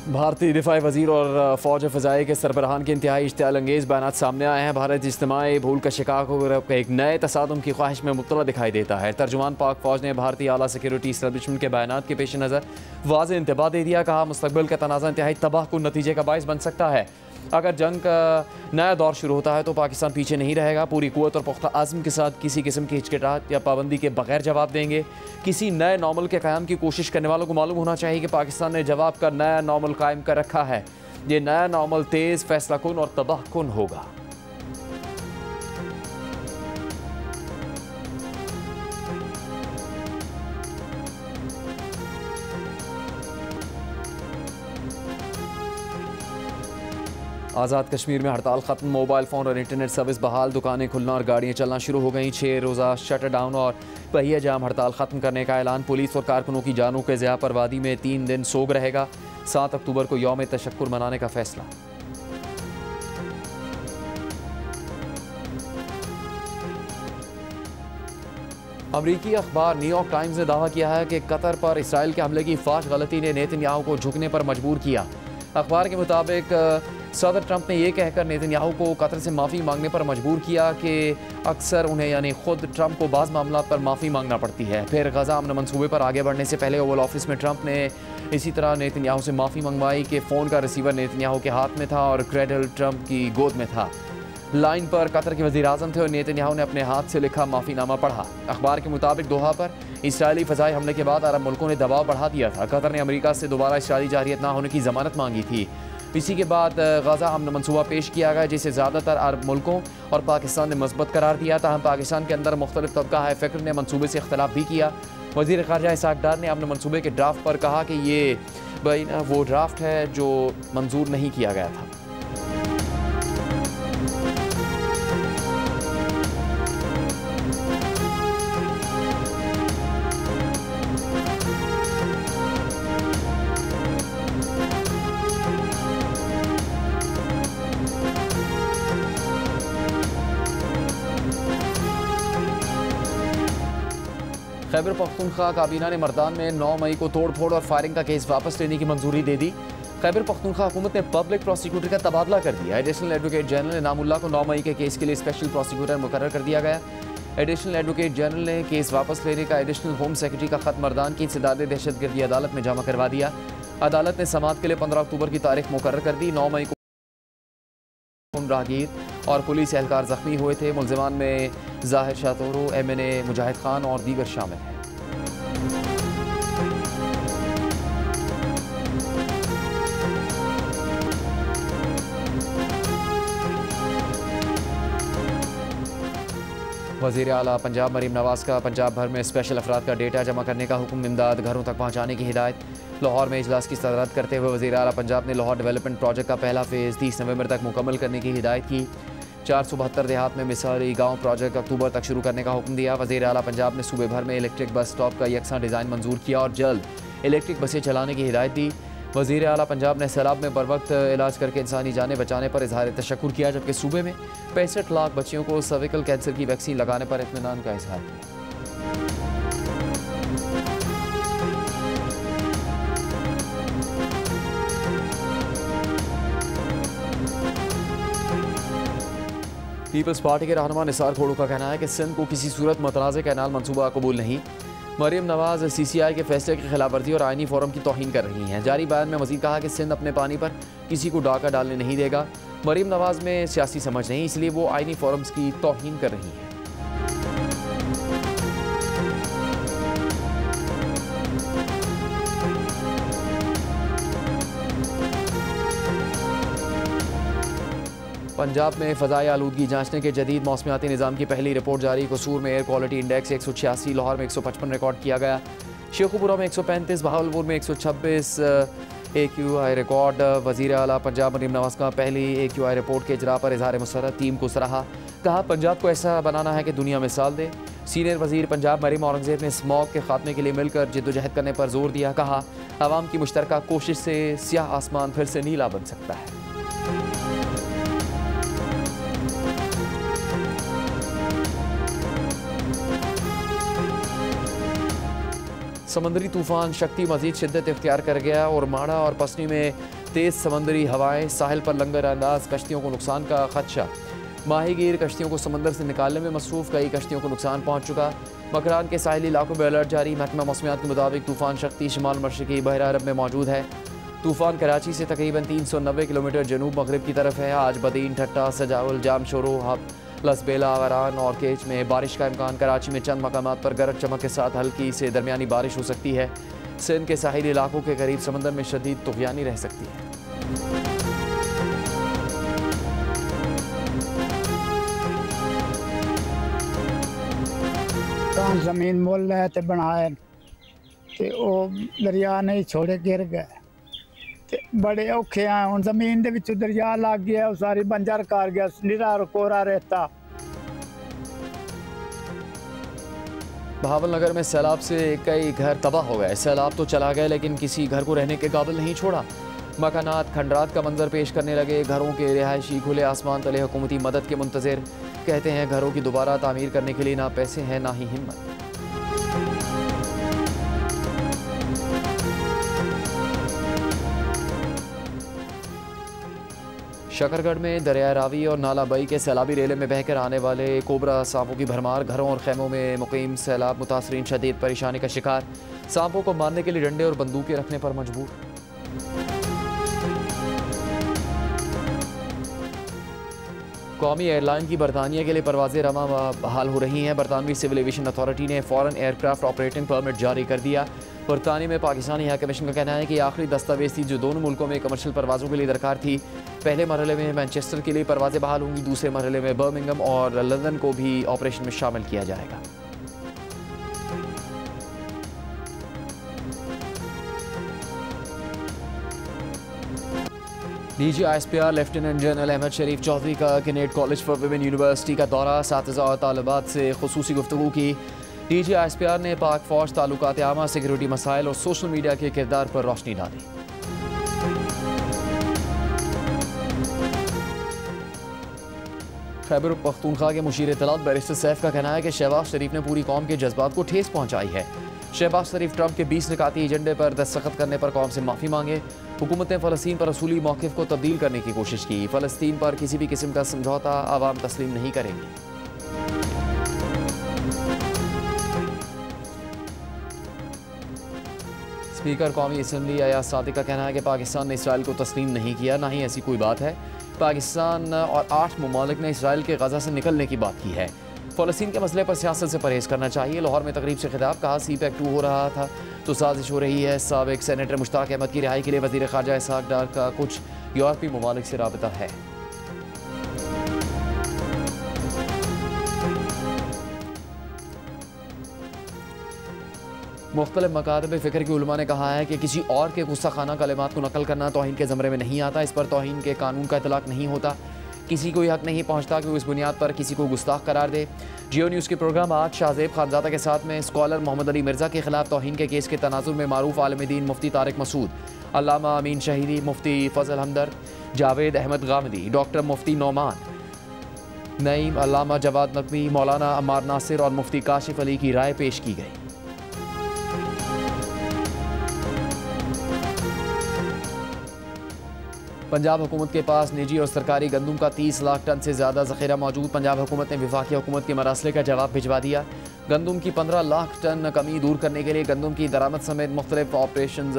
भारतीय दिफाई वजीर और फौज फ़ज़ाई के सरबराहान के इंतहाई इश्तियाल अंगेज़ बयानात सामने आए हैं। भारत इज्तिमाई भूल का शिकार होकर एक नए तसादुम की ख्वाहिश में मुब्तला दिखाई देता है। तर्जुमान पाक फ़ौज ने भारतीय आला सिक्योरिटी इस्टेब्लिशमेंट के बयानात के पेश नज़र वाज़ेह इंतबाह दे दिया। कहा, मुस्तक़बिल का तनाज़ा इंतहाई तबाहकुन नतीजे का बाइस बन सकता है। अगर जंग का नया दौर शुरू होता है तो पाकिस्तान पीछे नहीं रहेगा। पूरी कुव्वत और पुख्ता आज़म के साथ किसी किस्म की हिचकिचाहट या पाबंदी के बगैर जवाब देंगे। किसी नए नॉर्मल के क़याम की कोशिश करने वालों को मालूम होना चाहिए कि पाकिस्तान ने जवाब का नया नॉर्मल कायम कर रखा है। ये नया नॉर्मल तेज़, फैसलाकुन और तबाहकुन होगा। आज़ाद कश्मीर में हड़ताल ख़त्म, मोबाइल फ़ोन और इंटरनेट सर्विस बहाल, दुकानें खुलना और गाड़ियाँ चलना शुरू हो गई। 6 रोज़ा शटडाउन और पहिया जाम हड़ताल ख़त्म करने का ऐलान। पुलिस और कारकुनों की जानों के ज़िया पर वादी में 3 दिन सोग रहेगा। 7 अक्टूबर को यौम तशक्कुर मनाने का फैसला। अमरीकी अखबार न्यूयॉर्क टाइम्स ने दावा किया है कि कतर पर इसराइल के हमले की फाश गलती ने नेतन्याहू को झुकने पर मजबूर किया। अखबार के मुताबिक सदर ट्रंप ने यह कहकर नेतन्याहू को कतर से माफ़ी मांगने पर मजबूर किया कि अक्सर उन्हें यानी खुद ट्रंप को बाज़ मामलों पर माफ़ी मांगना पड़ती है। फिर गज़ा अमन मंसूबे पर आगे बढ़ने से पहले ओवल ऑफिस में ट्रंप ने इसी तरह नेतन्याहू से माफ़ी मंगवाई कि फ़ोन का रिसीवर नेतन्याहू के हाथ में था और क्रेडल ट्रंप की गोद में था। लाइन पर कतर के वज़ीर आज़म थे और नेतन्याहू ने अपने हाथ से लिखा माफ़ीनामा पढ़ा। अखबार के मुताबिक दोहा पर इसराइली फ़ज़ाई हमले के बाद अरब मुल्कों ने दबाव बढ़ा दिया था। कतर ने अमेरिका से दोबारा इसराइली जारियत ना होने की ज़मानत मांगी थी। इसी के बाद गज़ा अमन मंसूबा पेश किया गया, जिसे ज़्यादातर अरब मुल्कों और पाकिस्तान ने मस्बत करार दिया। ताहम पाकिस्तान के अंदर मुख्तलिफ तबका है फ़िक्र ने मंसूबे से इख्तलाफ भी किया। वज़ीर ख़ारजा इसहाक़ डार ने अमन मंसूबे के ड्राफ्ट पर कहा कि ये वो ड्राफ्ट है जो मंजूर नहीं किया गया था। खैबर पख्तूनख्वा काबीना ने मर्दान में 9 मई को तोड़ फोड़ और फायरिंग का केस वापस लेने की मंजूरी दे दी। खैबर पख्तूनख्वा हुकूमत ने पब्लिक प्रोसिक्यूटर का तबादला कर दिया। एडिशनल एडवोकेट जनरल इनामुल्लाह को 9 मई के केस के लिए स्पेशल प्रोसिक्यूटर मुकर्रर कर दिया गया। एडिशनल एडवोकेट जनरल ने केस वापस लेने का एडिशनल होम सेक्रेटरी का खत मर्दान की इंसदाद दहशतगर्दी अदालत में जमा करवा दिया। अदालत ने समाअत के लिए 15 अक्टूबर की तारीख मुकर्रर कर दी। 9 मई को राहगीर और पुलिस एहलकार जख्मी हुए थे। मुलजिमान में जाहिर शातोरो, MNA मुजाहिद खान और दीगर शामिल हैं। वज़ीर आला पंजाब मरीम नवाज़ का पंजाब भर में स्पेशल अफराद का डेटा जमा करने का हुक्म, इमदाद घरों तक पहुँचाने की हिदायत। लाहौर में इजलास की सदरत करते हुए वज़ीर आला पंजाब ने लाहौर डेवलपमेंट प्रोजेक्ट का पहला फ़ेज़ 30 नवंबर तक मुकम्मल करने की हिदायत की। 472 देहात में मिसाली गाँव प्रोजेक्ट अक्टूबर तक शुरू करने का हुक्म दिया। वज़ीर आला पंजाब ने सूबे भर में इलेक्ट्रिक बस स्टॉप का यकसा डिज़ाइन मंजूर किया और जल्द इलेक्ट्रिक बसें चलाने की हिदायत दी। वज़ीर आला पंजाब ने सैलाब में बर वक्त इलाज करके इंसानी जानें बचाने पर इजहार तशक्कुर किया, जबकि सूबे में 65 लाख बच्चियों को सर्विकल कैंसर की वैक्सीन लगाने पर इत्मीनान का इजहार किया। पीपल्स पार्टी के रहनुमा निसार खोड़ू का कहना है कि सिंध को किसी सूरत मतनाज़ कैनाल मनसूबा कबूल नहीं। मरीम नवाज़ CCI के फैसले की खिलाफ वर्जी और आइनी फोरम की तौहीन कर रही हैं। जारी बयान में मज़ीद कहा कि सिंध अपने पानी पर किसी को डाका डालने नहीं देगा। मरीम नवाज़ में सियासी समझ नहीं, इसलिए वो आइनी फोरम्स की तौहीन कर रही हैं। पंजाब में फ़ज़ाई आलूदगी जांचने के जदीद मौसमियाती निज़ाम की पहली रिपोर्ट जारी। कसूर में एयर क्वालिटी इंडेक्स 186, लाहौर में 155 रिकॉर्ड किया गया। शेखुपुरा में 135, बहावलपुर में 126 AQI रिकॉर्ड। वज़ीर आला पंजाब मरीम नवाज़ का पहली AQI रिपोर्ट के इजरा पर इजहार मसरत, टीम को सराहा। कहा, पंजाब को ऐसा बनाना है कि दुनिया मिसाल दे। सीनियर वज़ीर पंजाब मरीम औरंगज़ेब ने स्मॉग के खात्मे के लिए मिलकर जिद्दोजहद करने पर जोर दिया। कहा, आवाम की मुश्तरका कोशिश से स्याह आसमान फिर से नीला बन सकता है। समंदरी तूफान शक्ति मजीद शिद्दत इख्तियार कर गया और माड़ा और पसनी में तेज़ समंदरी हवाएं, साहिल पर लंगर अंदाज कश्तियों को नुकसान का खदशा। माहीगीर कश्तियों को समंदर से निकालने में मसरूफ़, कई कश्तियों को नुकसान पहुँच चुका। मकरान के साहिली इलाकों में अलर्ट जारी। महकमा मौसमियात के मुताबिक तूफ़ान शक्ति शिमाल मशरक़ी बहरा अरब में मौजूद है। तूफ़ान कराची से तकरीबन 390 किलोमीटर जनूब मगरब की तरफ है। आज बदीन, ठट्टा, सजावल, जामशोरो, हब, लसबेला, वरान और केच में बारिश का इम्कान। कराची में चंद मकामात पर गरज चमक के साथ हल्की से दरमियानी बारिश हो सकती है। सिंध के साहिली इलाकों के करीब समंदर में शदीद तुग़यानी रह सकती है। जमीन मुल है ते बनाए ते दरिया नहीं छोड़े, गिर गए ते बड़े औखे हैं। हुण जमीन दे विचों दरिया लग गया, सारी बंजर कर गया, निरा कोरा रेता। बहावलनगर में सैलाब से कई घर तबाह हो गए। सैलाब तो चला गए लेकिन किसी घर को रहने के काबिल नहीं छोड़ा। मकानात खंडरात का मंजर पेश करने लगे। घरों के रिहायशी खुले आसमान तले हुकूमती मदद के मुंतज़िर। कहते हैं घरों की दोबारा तामीर करने के लिए ना पैसे हैं ना ही हिम्मत। शकरगढ़ में दरिया रावी और नाला बई के सैलाबी रेले में बहकर आने वाले कोबरा सांपों की भरमार। घरों और खैमों में मुकीम सैलाब मुतासरीन शदीद परेशानी का शिकार। सांपों को मारने के लिए डंडे और बंदूकें रखने पर मजबूर। कौमी एयरलाइन की बरतानिया के लिए परवाज़ें रवां बहाल हो रही हैं। बरतानवी सिविल एविएशन अथॉरिटी ने फ़ॉरन एयरक्राफ्ट ऑपरेटिंग परमिट जारी कर दिया। बरतानिया में पाकिस्तानी हाई कमीशन का कहना है कि आखिरी दस्तावेज थी जो दोनों मुल्कों में कमर्शियल परवाज़ों के लिए दरकार थी। पहले मरहले में मैनचेस्टर के लिए परवाज़ें बहाल होंगी, दूसरे मरहले में बर्मिंघम और लंदन को भी ऑपरेशन में शामिल किया जाएगा। DGISPR lieutenant general Ahmed Sharif Chaudhry का Kinnaird college for women university का दौरा। सातिज़ा और तालिबात से खुसूसी गुफ्तगू की। DGISPR ने पाक फौज, ताल्लुकात आमा, सिक्योरिटी मसाइल और सोशल मीडिया के किरदार पर रोशनी डाली। खैबर पख्तूनख्वा के मुशीर इत्तलात बैरिस्टर सैफ का कहना है कि शहबाज शरीफ ने पूरी कौम के जज्बात को ठेस पहुंचाई है। शहबाज शरीफ ट्रंप के 20 निकाती एजेंडे पर दस्तखत करने पर कौम से माफ़ी मांगे। हुकूमत ने फ़लस्तीन पर असूली मौक़िफ़ को तब्दील करने की कोशिश की। फ़लस्तीन पर किसी भी किस्म का समझौता आवाम तस्लीम नहीं करेंगे। स्पीकर कौमी असम्बली अयाज सादिक का कहना है कि पाकिस्तान ने इसराइल को तस्लीम नहीं किया, ना ही ऐसी कोई बात है। पाकिस्तान और 8 ममालिक ने इसराइल के गज़ा से निकलने की बात की है। फ़लस्तीन के मसले पर सियासत से परहेज़ करना चाहिए। लाहौर में तकरीब से खिताब, कहा CPEC 2 हो रहा था तो साजिश हो रही है। साबिक़ सेनेटर मुश्ताक अहमद की रिहाई के लिए वज़ीर ख़ारजा इसहाक़ डार का कुछ यूरोपीय ममालिक से राबता है। मुख्तलिफ मकातब फ़िक्र की उलमा ने कहा है कि किसी और के गुस्साखाना कलिमात को नकल करना तौहीन के ज़मरे में नहीं आता। इस पर तौहीन के कानून का इतलाक़ नहीं होता। किसी को यह हक नहीं पहुंचता कि वो इस बुनियाद पर किसी को गुस्ताख करार दे। जियो न्यूज़ के प्रोग्राम आज शाहजेब खानज़ादा के साथ में स्कॉलर मोहम्मद अली मिर्ज़ा के खिलाफ तौहीन के केस के तनाजुर में मारूफ आलिम दीन मुफ्ती तारिक मसूद, अल्लामा अमीन शहीदी, मुफ्ती फ़ज़ल हमदर्द, जावेद अहमद गामदी, डॉक्टर मुफ्ती नौमान नईम, अल्लामा जवाद नकवी, मौलाना अम्मार नासिर और मुफ्ती काशिफ अली की राय पेश की गई। पंजाब हुकूमत के पास निजी और सरकारी गंदम का 30 लाख टन से ज़्यादा ज़ख़ीरा मौजूद। पंजाब हुकूमत ने वफाकी हुकूमत के मरासले का जवाब भिजवा दिया। गंदम की 15 लाख टन कमी दूर करने के लिए गंदम की दरामद समेत मुख्तलिफ ऑपरेशन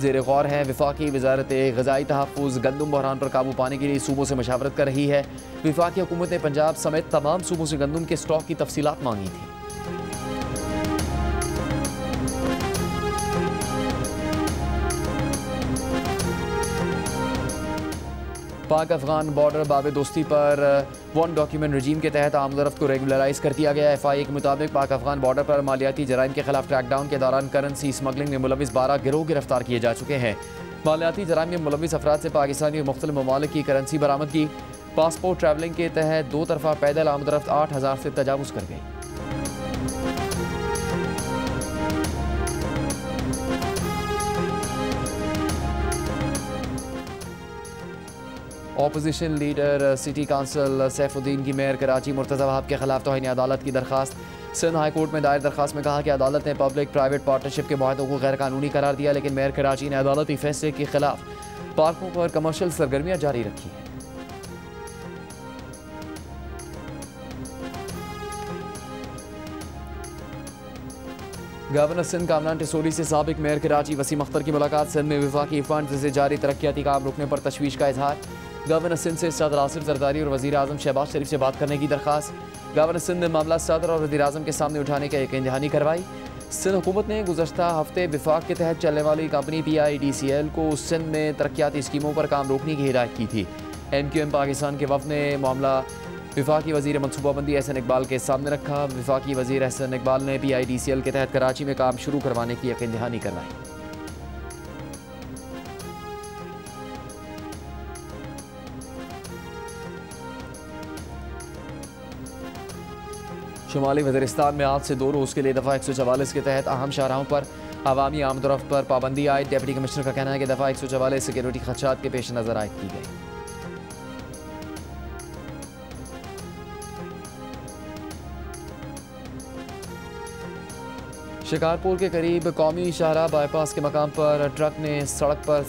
ज़ेर गौर हैं। वफाकी वज़ारत ग़िज़ाई तहफ़्फ़ुज़ गंदम बहरान पर काबू पाने के लिए सूबों से मशावरत कर रही है। वफाकी हुकूमत ने पंजाब समेत तमाम सूबों से गंदम के स्टॉक की तफसीलात मांगी थी। पाक अफगान बॉर्डर बाब दोस्ती पर 1 डॉक्यूमेंट रजीम के तहत आमदरफ्त को रेगुलराइज कर दिया गया। FIA के मुताबिक पाक अफगान बॉर्डर पर मालियाती जराइम के खिलाफ क्रैकडाउन के दौरान करेंसी स्मगलिंग में मुलविस 12 गिरोह गिरफ्तार किए जा चुके हैं। मालियाती जराइम में मुलविस अफराद से पाकिस्तानी और मुख्तलिफ ममालिक की करेंसी बरामद की। पासपोर्ट ट्रैवलिंग के तहत 2 तरफा पैदल आमदरफ्त 8000 से तजावुज़ कर गई। Opposition leader city council Saifuddin की मेयर कराची मुर्तज़ा वहाब के खिलाफ तौहीन अदालत की दरखास्त। सिंध हाई कोर्ट में दायर दरखास्त में कहा कि अदालत ने पब्लिक प्राइवेट पार्टनरशिप के मुआहदों को गैर कानूनी करार दिया, लेकिन मेयर कराची ने अदालती फैसले के खिलाफ पार्कों पर कमर्शियल सरगर्मियाँ जारी रखी हैं। गवर्नर सिंध कामरान टिसोरी से साबिक मेयर कराची वसीम अख्तर की मुलाकात। सिंध में विफाकी फंड से जारी तरक्याती काम रुकने पर तशवीश का इजहार। गवर्नर सिंध से सदर आसिफ जरदारी और वज़ीर आज़म शहबाज शरीफ से बात करने की दरख्वास्त। गवर्नर सिंध ने मामला सदर और वज़ीर आज़म के सामने उठाने का यकीन दहानी करवाई। सिंध हुकूमत ने गुज़श्ता हफ्ते विफाक के तहत चलने वाली कंपनी PIDCL को सिंध में तरक्याती स्कीमों पर काम रोकने की हिदायत की थी। MQM पाकिस्तान के वफ़द ने मामला विफाकी वज़ीर मनसूबाबंदी एहसन इकबाल के सामने रखा। विफाकी वज़ीर एहसन इकबाल ने PIDCL के तहत कराची में काम शुरू करवाने की यकीन दहानी करवाई। शुमाली वज़ीरिस्तान में आज से 2 रोज़ के लिए दफ़ा 144 के तहत अहम शाहराहों पर अवामी आमदोरफ्त पर पाबंदी आई। डिप्टी कमिश्नर का कहना है कि दफ़ा 144 सिक्योरिटी खदशात के पेश नज़र आयद की गई। शिकारपुर के करीब कौमी शाहराह बाईपास के मकाम पर ट्रक ने सड़क पर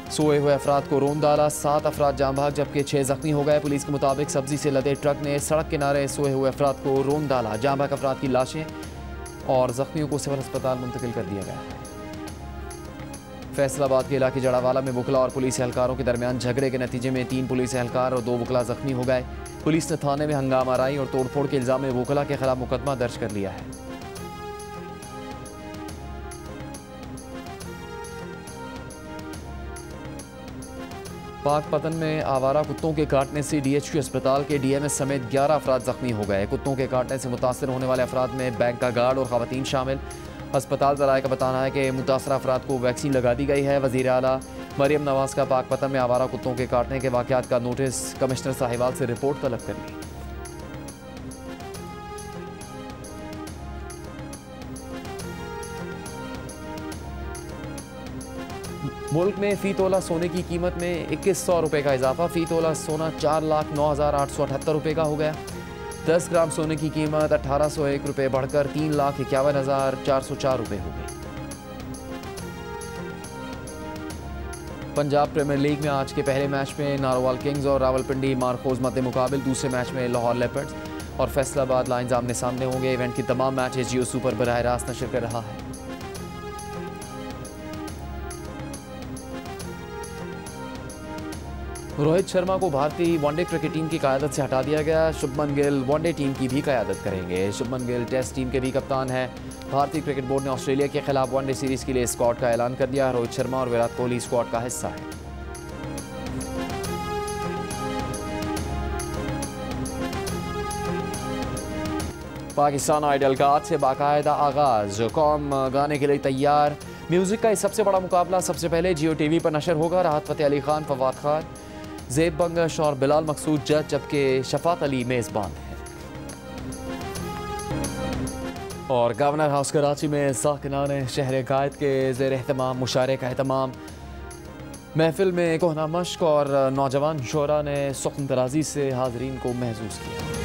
सोए हुए अफराद को रोंद डाला। 7 अफराद जाम भाग जबकि 6 जख्मी हो गए। पुलिस के मुताबिक सब्जी से लदे ट्रक ने सड़क किनारे सोए हुए अफराद को रोंद डाला। जाम भाग अफराद की लाशें और जख्मियों को सिविल अस्पताल मुंतकिल कर दिया गया है। फैसलाबाद के इलाके जड़ावाला में वकला और पुलिस एहलकारों के दरमियान झगड़े के नतीजे में 3 पुलिस एहलकार और 2 वकला जख्मी हो गए। पुलिस ने थाने में हंगामा आराई और तोड़फोड़ के इल्जाम में वकला के खिलाफ मुकदमा दर्ज कर लिया है। पाकपतन में आवारा कुत्तों के काटने से DHQ अस्पताल के DMS समेत 11 अफराद जख्मी हो गए। कुत्तों के काटने से मुतासर होने वाले अफराद में बैंक का गार्ड और खवातीन शामिल। अस्पताल ज़राए का बताना है कि मुतासर अफराद को वैक्सीन लगा दी गई है। वज़ीर आला मरियम नवाज का पाकपतन में आवारा कुत्तों के काटने के वाक़यात का नोटिस कमिश्नर साहिवाल से रिपोर्ट तलब कर ली। मुल्क में फ़ी तोला सोने की कीमत में 2100 रुपये का इजाफा। फ़ी तोला सोना 4,09,878 रुपये का हो गया। 10 ग्राम सोने की कीमत 1801 रुपये बढ़कर 3,51,404 रुपये हो गई। पंजाब प्रीमियर लीग में आज के पहले मैच में नारोवाल किंग्स और रावलपिंडी मारखोज मद्दे मुकाबिल। दूसरे मैच में लाहौर लेपर्ड्स और फैसलाबाद लाइन्स आमने सामने होंगे। इवेंट की तमाम मैचेस जियो सुपर बराह रास्त नशर कर रहा है। रोहित शर्मा को भारतीय वनडे क्रिकेट टीम की क़यादत से हटा दिया गया। शुभमन गिल वनडे टीम की भी क़यादत करेंगे। शुभमन गिल टेस्ट टीम के भी कप्तान हैं। भारतीय क्रिकेट बोर्ड ने ऑस्ट्रेलिया के खिलाफ वनडे सीरीज़ के लिए स्क्वाड का ऐलान कर दिया। रोहित शर्मा और विराट कोहली स्क्वाड का हिस्सा है। पाकिस्तान आइडल का आज से बाकायदा आगाज़। कौम गाने के लिए तैयार। म्यूज़िक का सबसे बड़ा मुकाबला सबसे पहले जियो TV पर नशर होगा। राहत फ़तेह अली खान, फवाद खान, ज़ेब बंगश और बिलाल मकसूद जज, जबकि शफात अली मेज़बान है। और गवर्नर हाउस कराची में साकिनान शहर कायद के ज़ेर एहतमाम मुशायरे का एहतमाम। महफिल में कोहना मश्क और नौजवान शोरा ने सुख्न तराजी से हाज़रीन को महसूस किया।